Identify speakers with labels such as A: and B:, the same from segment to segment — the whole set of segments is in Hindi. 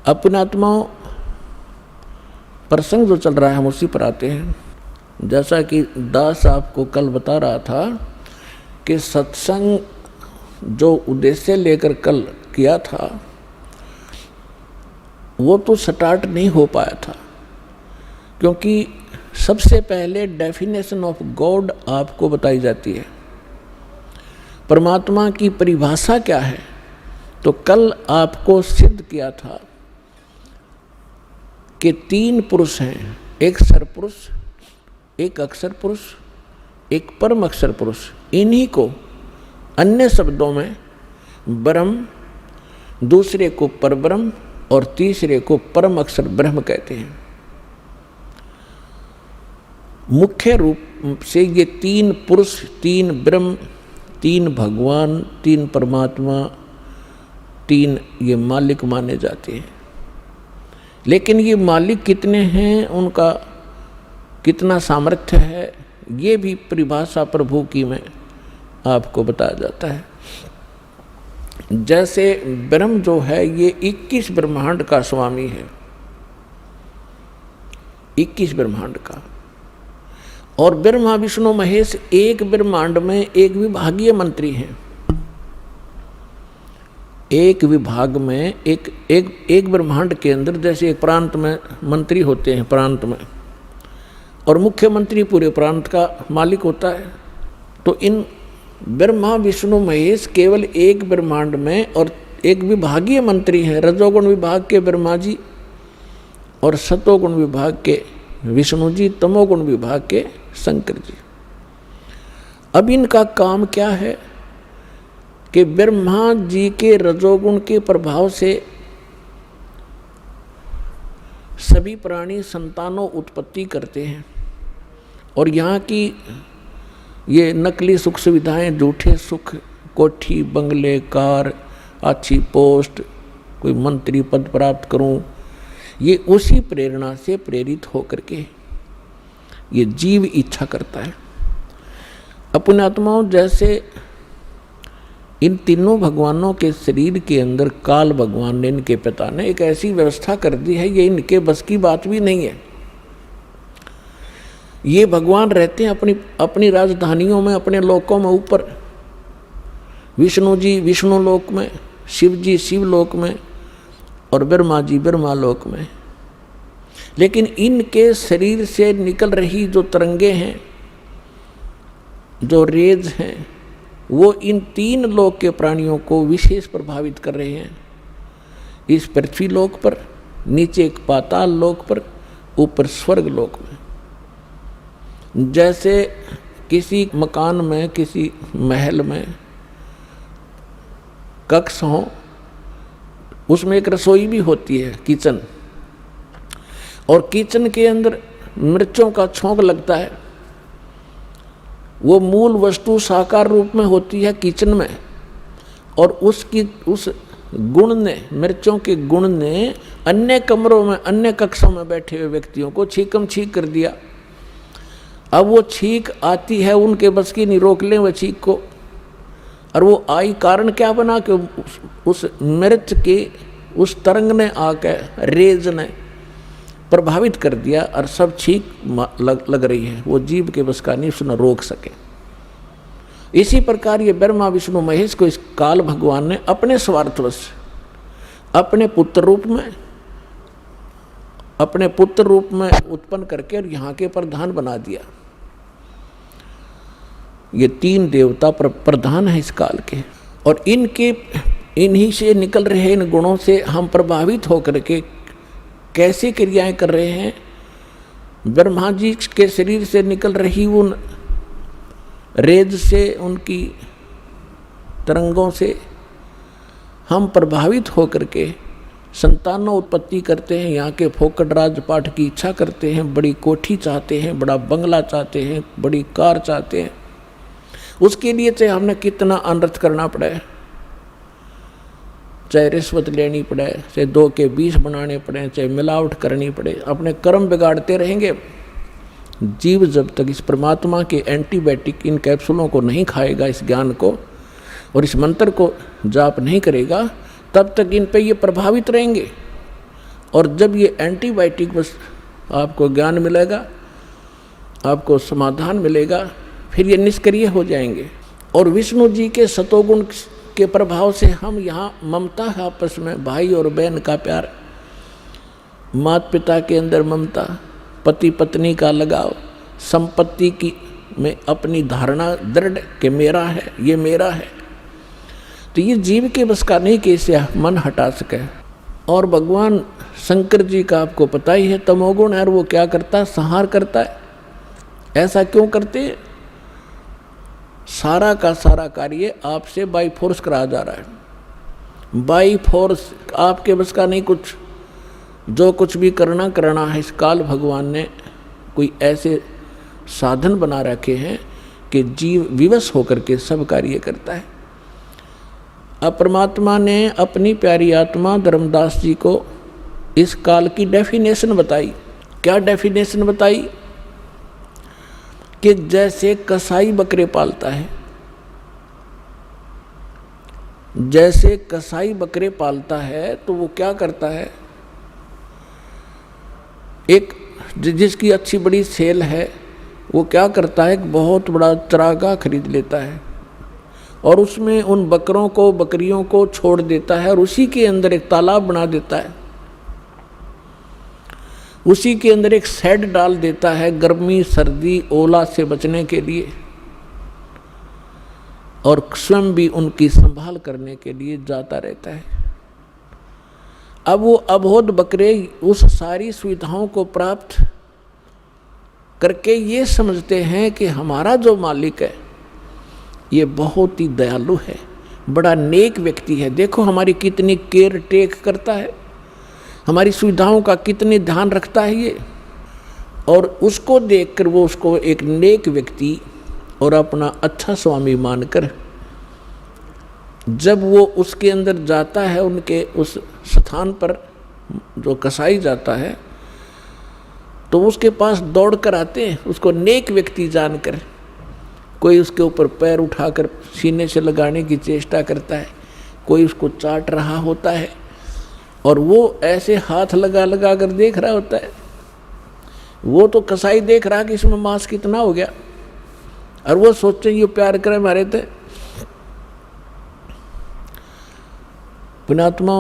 A: अपने आत्माओं प्रसंग जो चल रहा है हम उसी पर आते हैं। जैसा कि दास आपको कल बता रहा था कि सत्संग जो उद्देश्य लेकर कल किया था वो तो स्टार्ट नहीं हो पाया था, क्योंकि सबसे पहले डेफिनेशन ऑफ गॉड आपको बताई जाती है, परमात्मा की परिभाषा क्या है। तो कल आपको सिद्ध किया था कि 3 पुरुष हैं, एक सरपुरुष, एक अक्षर पुरुष, एक परम अक्षर पुरुष। इन्हीं को अन्य शब्दों में ब्रह्म, दूसरे को परब्रह्म और तीसरे को परम अक्षर ब्रह्म कहते हैं। मुख्य रूप से ये 3 पुरुष, 3 ब्रह्म, 3 भगवान, 3 परमात्मा, 3 ये मालिक माने जाते हैं। लेकिन ये मालिक कितने हैं, उनका कितना सामर्थ्य है, ये भी परिभाषा प्रभु की में आपको बताया जाता है। जैसे ब्रह्म जो है ये 21 ब्रह्मांड का स्वामी है, 21 ब्रह्मांड का। और ब्रह्मा विष्णु महेश एक ब्रह्मांड में एक विभागीय मंत्री हैं। एक विभाग में एक ब्रह्मांड के अंदर जैसे एक प्रांत में मंत्री होते हैं प्रांत में, और मुख्यमंत्री पूरे प्रांत का मालिक होता है। तो इन ब्रह्मा विष्णु महेश केवल एक ब्रह्मांड में और एक विभागीय मंत्री हैं। रजोगुण विभाग के ब्रह्मा जी और सतोगुण विभाग के विष्णु जी, तमोगुण विभाग के शंकर जी। अब इनका काम क्या है कि ब्रह्मा जी के रजोगुण के प्रभाव से सभी प्राणी संतानों उत्पत्ति करते हैं, और यहाँ की ये नकली सुख सुविधाएं, झूठे सुख, कोठी, बंगले, कार, अच्छी पोस्ट, कोई मंत्री पद प्राप्त करूं, ये उसी प्रेरणा से प्रेरित होकर के ये जीव इच्छा करता है। अपने आत्माओं जैसे इन तीनों भगवानों के शरीर के अंदर काल भगवान ने, इनके पिता ने एक ऐसी व्यवस्था कर दी है, ये इनके बस की बात भी नहीं है। ये भगवान रहते हैं अपनी राजधानियों में, अपने लोकों में ऊपर। विष्णु जी विष्णु लोक में, शिव जी शिव लोक में, और ब्रह्मा जी ब्रह्मा लोक में। लेकिन इनके शरीर से निकल रही जो तरंगे हैं, जो रेज हैं, वो इन 3 लोक के प्राणियों को विशेष प्रभावित कर रहे हैं। इस पृथ्वी लोक पर, नीचे एक पाताल लोक पर, ऊपर स्वर्ग लोक में। जैसे किसी मकान में, किसी महल में कक्ष हो, उसमें एक रसोई भी होती है, किचन, और किचन के अंदर मिर्चों का छोंक लगता है। वो मूल वस्तु साकार रूप में होती है किचन में, और उस गुण ने, मिर्चों के गुण ने अन्य कमरों में, अन्य कक्षों में बैठे हुए व्यक्तियों को छींकम छींक कर दिया। अब वो छींक आती है, उनके बस की नहीं, रोक लें वह छींक को। और वो आई कारण क्या बना कि उस मिर्च के उस तरंग ने आकर, रेज ने प्रभावित कर दिया, और सब छींक लग रही है। वो जीव के बस का नहीं, उसने रोक सके। इसी प्रकार ये ब्रह्मा विष्णु महेश को इस काल भगवान ने अपने स्वार्थवश अपने पुत्र रूप में उत्पन्न करके और यहाँ के प्रधान बना दिया। ये 3 देवता प्रधान है इस काल के, और इन्हीं से निकल रहे इन गुणों से हम प्रभावित होकर के कैसे क्रियाएं कर रहे हैं। ब्रह्मा जी के शरीर से निकल रही उन रेज से, उनकी तरंगों से हम प्रभावित होकर के संतानों उत्पत्ति करते हैं। यहाँ के फोकट राजपाट की इच्छा करते हैं, बड़ी कोठी चाहते हैं, बड़ा बंगला चाहते हैं, बड़ी कार चाहते हैं। उसके लिए चाहे हमने कितना अनर्थ करना पड़े, चाहे रिश्वत लेनी पड़े, चाहे 2 के 20 बनाने पड़े, चाहे मिलावट करनी पड़े, अपने कर्म बिगाड़ते रहेंगे। जीव जब तक इस परमात्मा के एंटीबायोटिक इन कैप्सूलों को नहीं खाएगा, इस ज्ञान को और इस मंत्र को जाप नहीं करेगा, तब तक इन पे ये प्रभावित रहेंगे। और जब ये एंटीबायोटिक बस आपको ज्ञान मिलेगा, आपको समाधान मिलेगा, फिर ये निष्क्रिय हो जाएंगे। और विष्णु जी के सतोगुण के प्रभाव से हम यहाँ ममता है, आपस में भाई और बहन का प्यार, माता पिता के अंदर ममता, पति पत्नी का लगाव, संपत्ति की में अपनी धारणा दृढ़ कि मेरा है, ये मेरा है, तो ये जीव के बस का नहीं कि इसे मन हटा सके। और भगवान शंकर जी का आपको पता ही है, तमोगुण है, और वो क्या करता है, संहार करता है। ऐसा क्यों करते हैं? सारा का सारा कार्य आपसे बाई फोर्स कराया जा रहा है, बाई फोर्स, आपके बस का नहीं कुछ। जो कुछ भी करना है, इस काल भगवान ने कोई ऐसे साधन बना रखे हैं कि जीव विवश होकर के सब कार्य करता है। अब परमात्मा ने अपनी प्यारी आत्मा धर्मदास जी को इस काल की डेफिनेशन बताई। क्या डेफिनेशन बताई? कि जैसे कसाई बकरे पालता है, जैसे कसाई बकरे पालता है तो वो क्या करता है, एक जिसकी अच्छी बड़ी सेल है वो क्या करता है, एक बहुत बड़ा चरागाह खरीद लेता है और उसमें उन बकरों को बकरियों को छोड़ देता है और उसी के अंदर एक तालाब बना देता है, उसी के अंदर एक शेड डाल देता है गर्मी सर्दी ओला से बचने के लिए, और स्वयं भी उनकी संभाल करने के लिए जाता रहता है। अब वो अबोध बकरे उस सारी सुविधाओं को प्राप्त करके ये समझते हैं कि हमारा जो मालिक है ये बहुत ही दयालु है, बड़ा नेक व्यक्ति है, देखो हमारी कितनी केयर टेक करता है, हमारी सुविधाओं का कितने ध्यान रखता है ये। और उसको देखकर वो उसको एक नेक व्यक्ति और अपना अच्छा स्वामी मानकर जब वो उसके अंदर जाता है, उनके उस स्थान पर जो कसाई जाता है, तो उसके पास दौड़ कर आते हैं उसको नेक व्यक्ति जानकर। कोई उसके ऊपर पैर उठाकर सीने से लगाने की चेष्टा करता है, कोई उसको चाट रहा होता है और वो ऐसे हाथ लगा लगा कर देख रहा होता है। वो तो कसाई देख रहा कि इसमें मांस कितना हो गया, और वो सोचते ये प्यार करे मारे थे। पुण्यात्मा,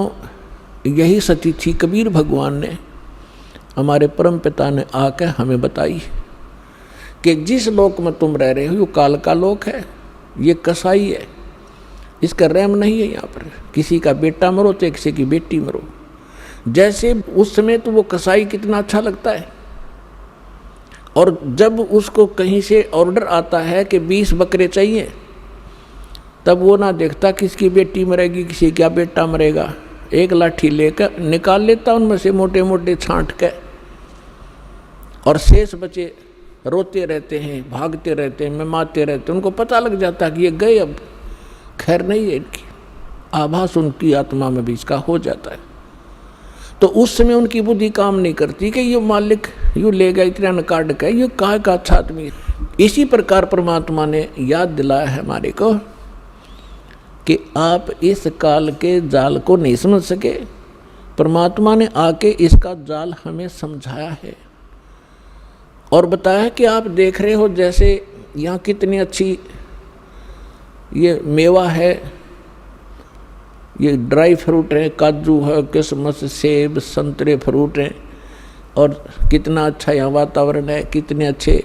A: यही सती थी कबीर भगवान ने, हमारे परम पिता ने आकर हमें बताई कि जिस लोक में तुम रह रहे हो ये काल का लोक है, ये कसाई है, इसका रहम नहीं है यहाँ पर। किसी का बेटा मरो तो किसी की बेटी मरो। जैसे उस समय तो वो कसाई कितना अच्छा लगता है, और जब उसको कहीं से ऑर्डर आता है कि 20 बकरे चाहिए, तब वो ना देखता किसकी बेटी मरेगी किसी का बेटा मरेगा, एक लाठी लेकर निकाल लेता उनमें से मोटे मोटे छांट के, और शेष बचे रोते रहते हैं, भागते रहते हैं, मिमाते रहते हैं। उनको पता लग जाता कि ये गए, अब खैर नहीं है इनकी, आभास उनकी आत्मा में भी इसका हो जाता है। तो उस समय उनकी बुद्धि काम नहीं करती कि ये मालिक यूँ ले गया इतना न काट के, ये कहाँ का अच्छा आदमी है। इसी प्रकार परमात्मा ने याद दिलाया है हमारे को कि आप इस काल के जाल को नहीं समझ सके, परमात्मा ने आके इसका जाल हमें समझाया है और बताया कि आप देख रहे हो जैसे यहाँ कितनी अच्छी ये मेवा है, ये ड्राई फ्रूट है, काजू है, किशमिश, सेब, संतरे फ्रूट हैं, और कितना अच्छा यहाँ वातावरण है, कितने अच्छे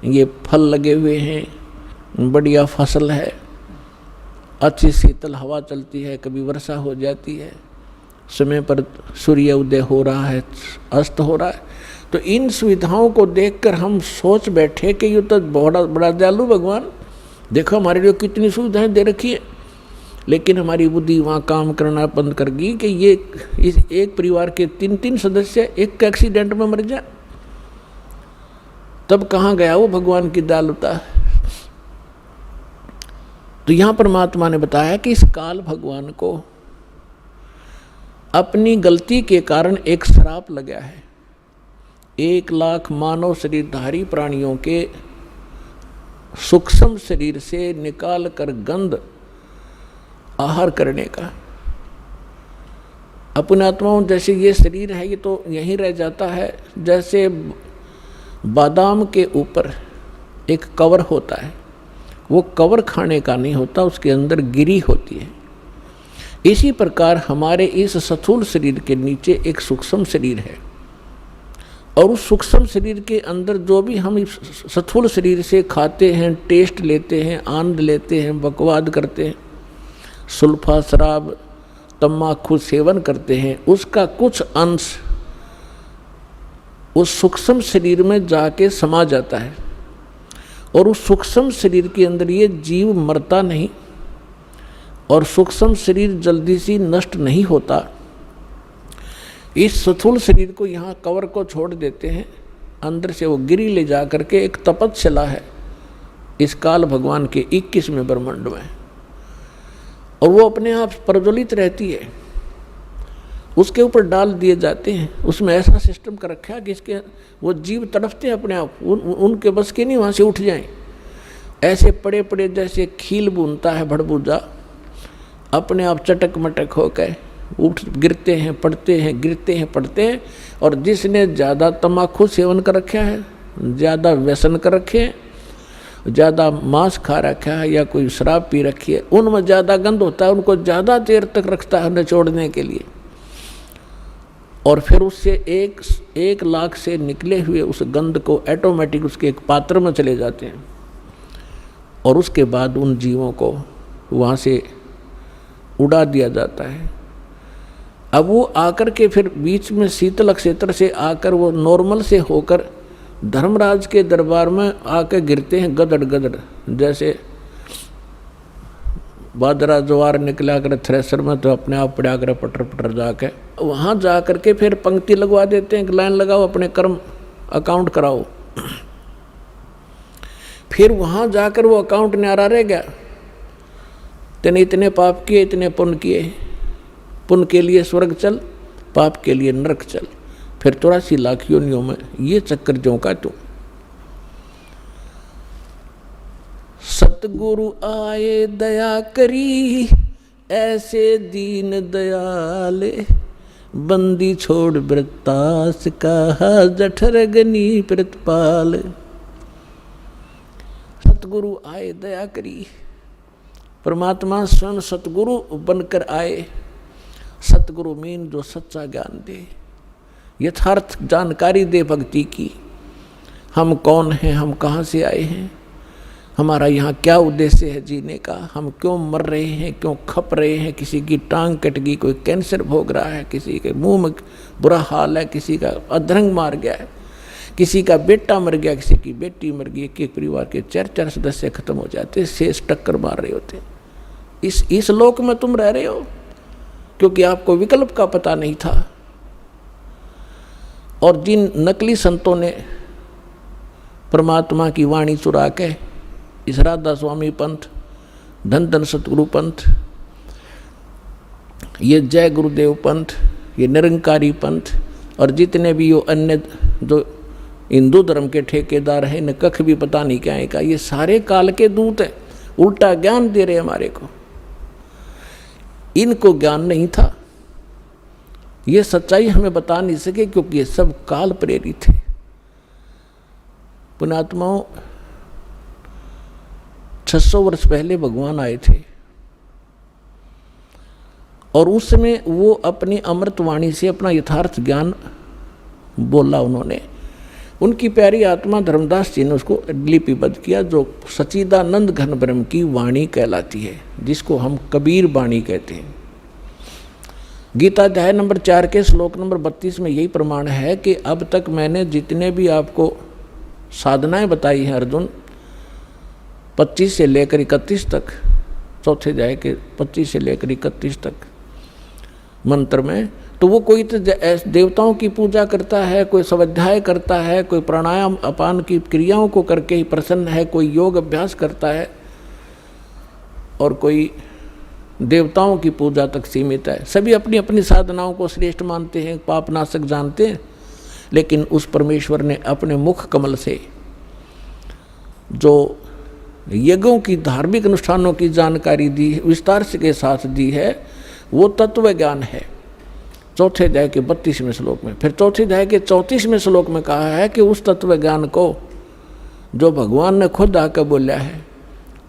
A: ये फल लगे हुए हैं, बढ़िया फसल है, अच्छी शीतल हवा चलती है, कभी वर्षा हो जाती है, समय पर सूर्य उदय हो रहा है, अस्त हो रहा है। तो इन सुविधाओं को देखकर हम सोच बैठे कि ये तो बड़ा दयालु भगवान, देखो हमारे लिए कितनी सुविधाएं दे रखी है। लेकिन हमारी बुद्धि वहाँ काम करना बंद कर गई कि ये इस एक परिवार के 3-3 सदस्य एक एक्सीडेंट में मर जाए, तब कहाँ गया वो भगवान की दयालुता। तो यहाँ परमात्मा ने बताया कि इस काल भगवान को अपनी गलती के कारण एक श्राप लगा है। 1 लाख मानव शरीरधारी प्राणियों के सूक्ष्म शरीर से निकाल कर गंध आहार करने का, अपने आत्माओं जैसे ये शरीर है ये तो यहीं रह जाता है, जैसे बादाम के ऊपर एक कवर होता है, वो कवर खाने का नहीं होता, उसके अंदर गिरी होती है। इसी प्रकार हमारे इस स्थूल शरीर के नीचे एक सूक्ष्म शरीर है, और उस सूक्ष्म शरीर के अंदर जो भी हम इस स्थूल शरीर से खाते हैं, टेस्ट लेते हैं, आनंद लेते हैं, बकवाद करते हैं, सुल्फा शराब तम्बाकू सेवन करते हैं, उसका कुछ अंश उस सूक्ष्म शरीर में जाके समा जाता है। और उस सूक्ष्म शरीर के अंदर ये जीव मरता नहीं, और सूक्ष्म शरीर जल्दी से नष्ट नहीं होता। इस स्थूल शरीर को यहाँ कवर को छोड़ देते हैं, अंदर से वो गिरी ले जा करके एक तपस्या है इस काल भगवान के 21वें ब्रह्मांड में, और वो अपने आप प्रज्वलित रहती है, उसके ऊपर डाल दिए जाते हैं। उसमें ऐसा सिस्टम कर रखा है कि इसके वो जीव तड़पते हैं अपने आप, उनके बस के नहीं वहाँ से उठ जाएं। ऐसे पड़े पड़े जैसे खील बुनता है भड़बूजा, अपने आप चटक मटक होकर उठ गिरते हैं, पड़ते हैं, गिरते हैं, पड़ते हैं। और जिसने ज़्यादा तम्बाकू सेवन कर रखा है, ज़्यादा व्यसन कर रखे हैं, ज़्यादा मांस खा रखा है या कोई शराब पी रखी है, उनमें ज़्यादा गंध होता है, उनको ज़्यादा देर तक रखता है निचोड़ने के लिए। और फिर उससे एक लाख से निकले हुए उस गंध को ऑटोमेटिक उसके एक पात्र में चले जाते हैं, और उसके बाद उन जीवों को वहाँ से उड़ा दिया जाता है। अब वो आकर के फिर बीच में शीतल क्षेत्र से आकर वो नॉर्मल से होकर धर्मराज के दरबार में आकर गिरते हैं गदड़ गदड़, जैसे बादरा ज्वार निकला कर थ्रेसर में तो अपने आप पड़ा कर पटर पटर जाके वहाँ जा कर के फिर पंक्ति लगवा देते हैं, लाइन लगाओ, अपने कर्म अकाउंट कराओ। फिर वहाँ जाकर वो अकाउंट न्यारा रह गया, तेने इतने पाप किए, इतने पुण्य किए, पुण्य के लिए स्वर्ग चल, पाप के लिए नरक चल। फिर 83 लाख योनियों में ये चक्कर जो का तू। सतगुरु आए दया करी, ऐसे दीन दयाले, बंदी छोड़ वृत्तास कहा, जठर गनी प्रतिपाल। सतगुरु आए दया करी, परमात्मा स्वयं सतगुरु बनकर आए। सतगुरु मीन जो सच्चा ज्ञान दे, यथार्थ जानकारी दे भक्ति की। हम कौन हैं, हम कहाँ से आए हैं, हमारा यहाँ क्या उद्देश्य है जीने का, हम क्यों मर रहे हैं, क्यों खप रहे हैं। किसी की टांग कट गई, कोई कैंसर भोग रहा है, किसी के मुंह में बुरा हाल है, किसी का अधरंग मार गया है, किसी का बेटा मर गया, किसी की बेटी मर गई। एक परिवार के 4 सदस्य खत्म हो जाते, शेष टक्कर मार रहे होते। इस लोक में तुम रह रहे हो क्योंकि आपको विकल्प का पता नहीं था। और जिन नकली संतों ने परमात्मा की वाणी चुरा के इस राधा स्वामी पंथ, धन धन सतगुरु पंथ, ये जय गुरुदेव पंथ, ये निरंकारी पंथ, और जितने भी यो अन्य जो हिंदू धर्म के ठेकेदार हैं, न कख भी पता नहीं क्या है का, ये सारे काल के दूत हैं, उल्टा ज्ञान दे रहे हमारे को। इनको ज्ञान नहीं था, ये सच्चाई हमें बता नहीं सके क्योंकि ये सब काल प्रेरित है। पुण्यात्माओं, 600 वर्ष पहले भगवान आए थे, और उस समय वो अपनी अमृतवाणी से अपना यथार्थ ज्ञान बोला उन्होंने। उनकी प्यारी आत्मा धर्मदास जी ने उसको लिपिबद्ध किया, जो सच्चिदानंद घन ब्रह्म की वाणी कहलाती है, जिसको हम कबीर वाणी कहते हैं। गीता अध्याय नंबर 4 के श्लोक नंबर 32 में यही प्रमाण है कि अब तक मैंने जितने भी आपको साधनाएं बताई हैं अर्जुन, 25 से लेकर 31 तक, चौथे अध्याय के 25 से लेकर 31 तक मंत्र में, तो वो कोई तो देवताओं की पूजा करता है, कोई स्वाध्याय करता है, कोई प्राणायाम अपान की क्रियाओं को करके ही प्रसन्न है, कोई योग अभ्यास करता है, और कोई देवताओं की पूजा तक सीमित है। सभी अपनी अपनी साधनाओं को श्रेष्ठ मानते हैं, पापनाशक जानते हैं, लेकिन उस परमेश्वर ने अपने मुख कमल से जो यज्ञों की, धार्मिक अनुष्ठानों की जानकारी दी, विस्तार के साथ दी है, वो तत्व ज्ञान है। चौथे अध्याय के 32वें श्लोक में। फिर चौथे अध्याय के 34वें श्लोक में कहा है कि उस तत्व ज्ञान को जो भगवान ने खुद आकर बोला है,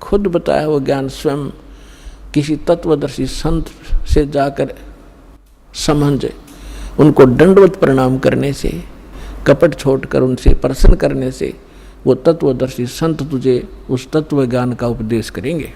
A: खुद बताया वो ज्ञान स्वयं किसी तत्वदर्शी संत से जाकर समझे, उनको दंडवत प्रणाम करने से, कपट छोड़कर उनसे प्रसन्न करने से वो तत्वदर्शी संत तुझे उस तत्व ज्ञान का उपदेश करेंगे।